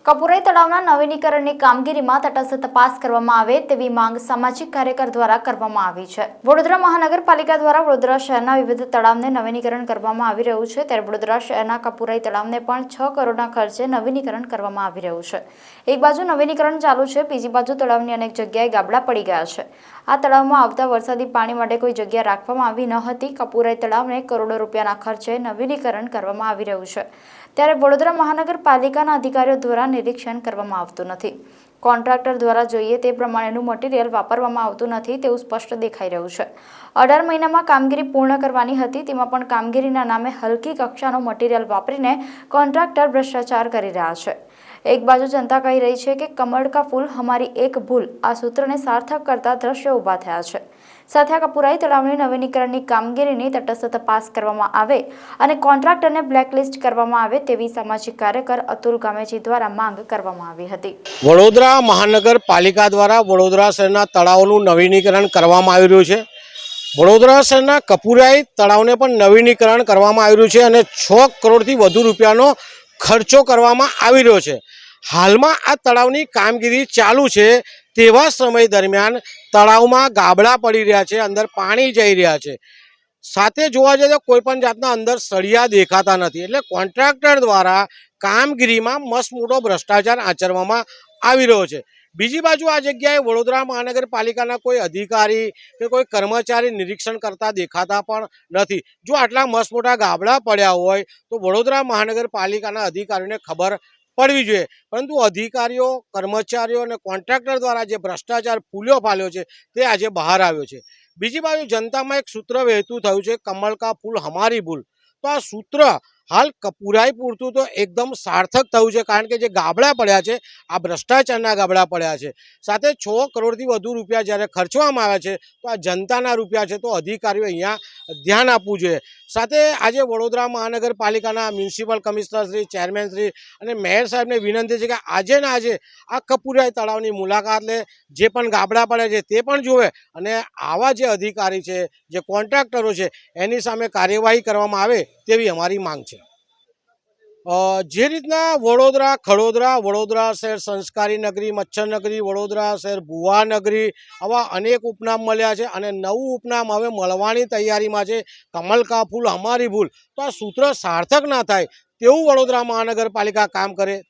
કપુરાઈ તળાવના નવીનીકરણની કામગીરીમાં તટસ્થ તપાસ કરવામાં આવે તેવી માંગ સામાજિક કાર્યકર દ્વારા કરવામાં આવી છે। વડોદરા મહાનગરપાલિકા દ્વારા વડોદરા શહેરના વિવિધ તળાવને નવીનીકરણ કરવામાં આવી રહ્યું છે, ત્યારે વડોદરા શહેરના કપુરાઈ તળાવને પણ 6 કરોડના ખર્ચે નવીનીકરણ કરવામાં આવી રહ્યું છે। એક બાજુ નવીનીકરણ ચાલુ છે, બીજી બાજુ તળાવની અનેક જગ્યાએ ગાબડા પડી ગયા છે। આ તળાવમાં આવતા વરસાદી પાણી માટે કોઈ જગ્યા રાખવામાં આવી ન હતી। કપુરાઈ તળાવને કરોડો રૂપિયાના ખર્ચે નવીનીકરણ કરવામાં આવી રહ્યું છે, ત્યારે વડોદરા મહાનગરપાલિકાના અધિકારીઓ દ્વારા નિરીક્ષણ કરવામાં આવતું નથી। કોન્ટ્રાક્ટર દ્વારા જોઈએ તે પ્રમાણેનું મટીરીયલ વાપરવામાં આવતું નથી તેવું સ્પષ્ટ દેખાઈ રહ્યું છે। 18 મહિનામાં કામગીરી પૂર્ણ કરવાની હતી, તેમાં પણ કામગીરીના નામે હલકી કક્ષાનું મટીરીયલ વાપરીને કોન્ટ્રાક્ટર ભ્રષ્ટાચાર કરી રહ્યા છે। એક બાજુ જનતા કહી રહી છે કે કમળ કા ફૂલ હમારી એક ભૂલ આ સૂત્રને સાર્થક કરતા દ્રશ્યો ઊભા થયા છે। સાથે આ કપુરાઈ તળાવની નવીનીકરણની કામગીરીની તટસ્થ તપાસ કરવામાં આવે અને કોન્ટ્રાક્ટરને બ્લેકલિસ્ટ કરવામાં આવે તેવી સામાજિક કાર્યકર અતુલ ગામેજી દ્વારા માંગ કરવામાં આવી હતી। વડોદરા મહાનગરપાલિકા દ્વારા વડોદરા શહેરના તળાવનું નવીનીકરણ કરવામાં આવી રહ્યું છે। વડોદરા શહેરના કપુરાઈ તળાવને પણ નવીનીકરણ કરવામાં આવી રહ્યું છે અને 6 કરોડથી વધુ રૂપિયાનો ખર્ચો કરવામાં આવી રહ્યો છે। હાલમાં આ તળાવની કામગીરી ચાલુ છે, તેવા સમય દરમિયાન તળાવમાં ગાબડા પડી રહ્યા છે, અંદર પાણી જઈ રહ્યા છે। સાથે જોવા જઈએ તો કોઈ પણ જાતના અંદર સળિયા દેખાતા નથી, એટલે કોન્ટ્રાક્ટર દ્વારા કામગીરીમાં મસ્ત મોટો ભ્રષ્ટાચાર આચરવામાં આવી રહ્યો છે। બીજી બાજુ આ જગ્યાએ વડોદરા મહાનગરપાલિકાના કોઈ અધિકારી કે કોઈ કર્મચારી નિરીક્ષણ કરતા દેખાતા પણ નથી। જો આટલા મસ્ત મોટા ગાબડા પડ્યા હોય તો વડોદરા મહાનગરપાલિકાના અધિકારીઓને ખબર પડવી જોઈએ, પરંતુ અધિકારીઓ, કર્મચારીઓ અને કોન્ટ્રાક્ટર દ્વારા જે ભ્રષ્ટાચાર ફૂલ્યો ફાલ્યો છે તે આજે બહાર આવ્યો છે। બીજી બાજુ જનતામાં એક સૂત્ર વહેતું થયું છે, કમળ કા ફૂલ હમારી ભૂલ। તો આ સૂત્ર હાલ કપુરાઈ પૂરતું તો એકદમ સાર્થક થયું છે, કારણ કે જે ગાબડા પડ્યા છે આ ભ્રષ્ટાચારના ગાબડા પડ્યા છે। સાથે 6 કરોડથી વધુ રૂપિયા જ્યારે ખર્ચવામાં આવ્યા છે તો આ જનતાના રૂપિયા છે, તો અધિકારીઓ અહીંયા ધ્યાન આપવું જોઈએ। સાથે આજે વડોદરા મહાનગરપાલિકાના municipal commissioner Shri, chairman Shri અને મેયર સાહેબને વિનંતી છે કે આજે ને આજે આ કપુરાઈ તળાવની મુલાકાત લે, જે પણ ગાબડા પડે છે તે પણ જોવે અને આવા જે અધિકારી છે, જે કોન્ટ્રાક્ટરો છે એની સામે કાર્યવાહી કરવામાં આવે તેવી અમારી માંગ છે। જે રીતના વડોદરા ખડોદરા, વડોદરા શહેર સંસ્કારી નગરી, મચ્છર નગરી, વડોદરા શહેર ભુવા નગરી, આવા અનેક ઉપનામ મળ્યા છે અને નવું ઉપનામ હવે મળવાની તૈયારીમાં છે, કમલ કા ફૂલ હમારી ભૂલ। તો આ સૂત્ર સાર્થક ના થાય તેવું વડોદરા મહાનગરપાલિકા કામ કરે તે